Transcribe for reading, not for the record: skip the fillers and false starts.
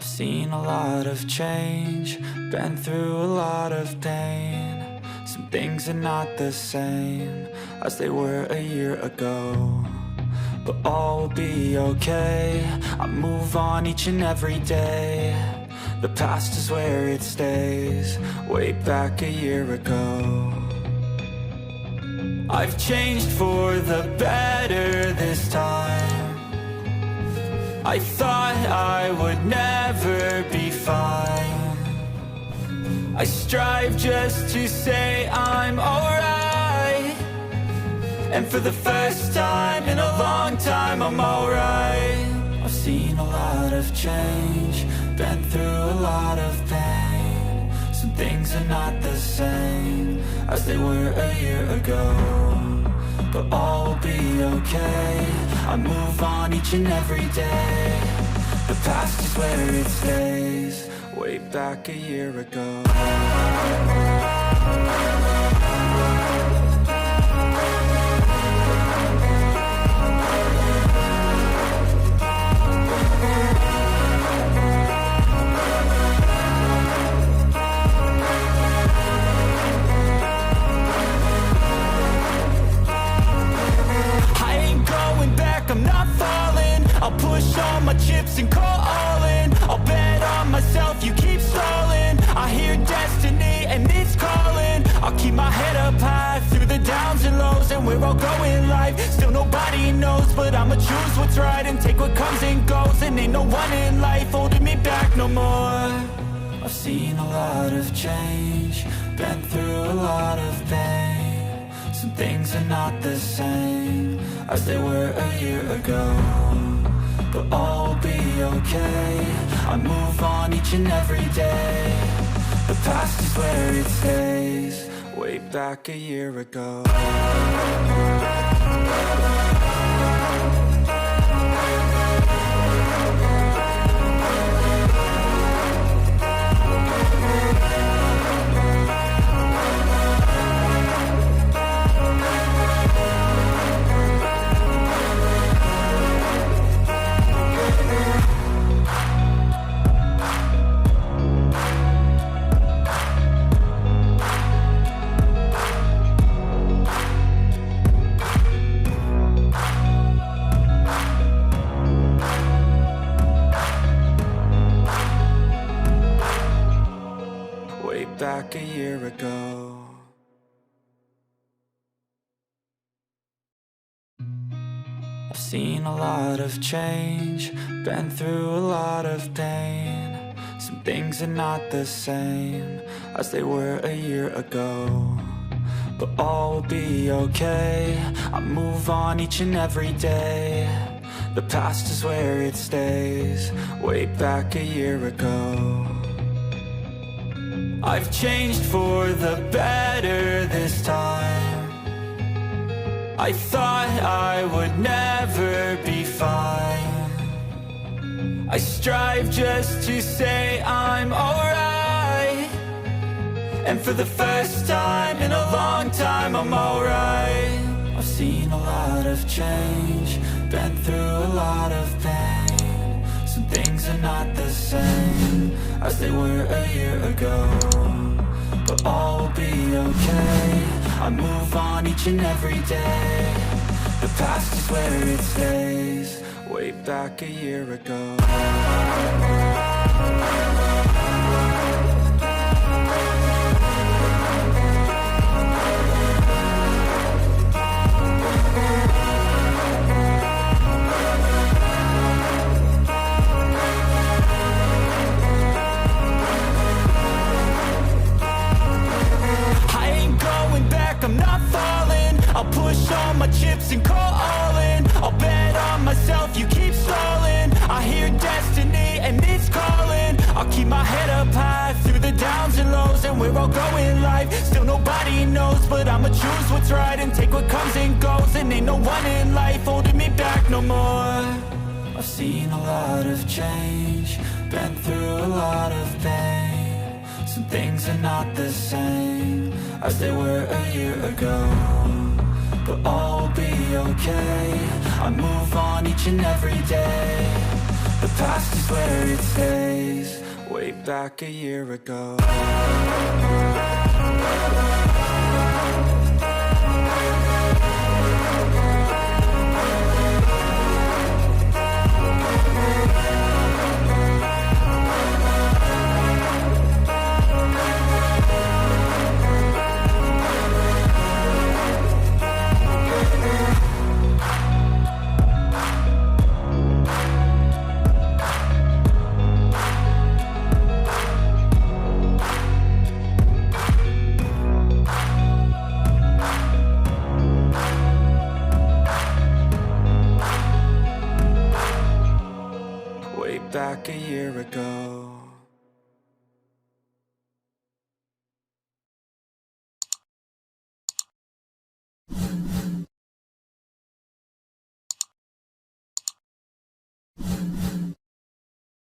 I've seen a lot of change, been through a lot of pain. Some things are not the same as they were a year ago, but all will be okay. I move on each and every day. The past is where it stays, way back a year ago. I've changed for the better this time. I thought I would never be fine. I strive just to say I'm alright, and for the first time in a long time I'm alright. I've seen a lot of change, been through a lot of pain. Some things are not the same as they were a year ago, but all will be okay. I move on each and every day. The past is where it stays, way back a year ago. I'm not falling, I'll push all my chips and call all in. I'll bet on myself, you keep stalling. I hear destiny and it's calling. I'll keep my head up high through the downs and lows, and we're all going life. Still nobody knows, but I'ma choose what's right and take what comes and goes. And ain't no one in life holding me back no more. I've seen a lot of change, been through a lot of pain. Some things are not the same as they were a year ago, but all will be okay. I move on each and every day. The past is where it stays, way back a year ago. Back a year ago. I've seen a lot of change, been through a lot of pain. Some things are not the same as they were a year ago, but all will be okay. I move on each and every day. The past is where it stays, way back a year ago. I've changed for the better this time. I thought I would never be fine. I strive just to say I'm alright, and for the first time in a long time I'm alright. I've seen a lot of change, been through a lot of pain. Some things are not the same as they were a year ago, but all will be okay. I move on each and every day. The past is where it stays, way back a year ago. I'm not falling, I'll push all my chips and call all in. I'll bet on myself, you keep stalling. I hear destiny and it's calling. I'll keep my head up high through the downs and lows, and we're all going life. Still nobody knows, but I'ma choose what's right and take what comes and goes. And ain't no one in life holding me back no more. I've seen a lot of change, been through a lot of pain. Some things are not the same as they were a year ago, but all will be okay. I move on each and every day. The past is where it stays. Way back a year ago. Back a year ago.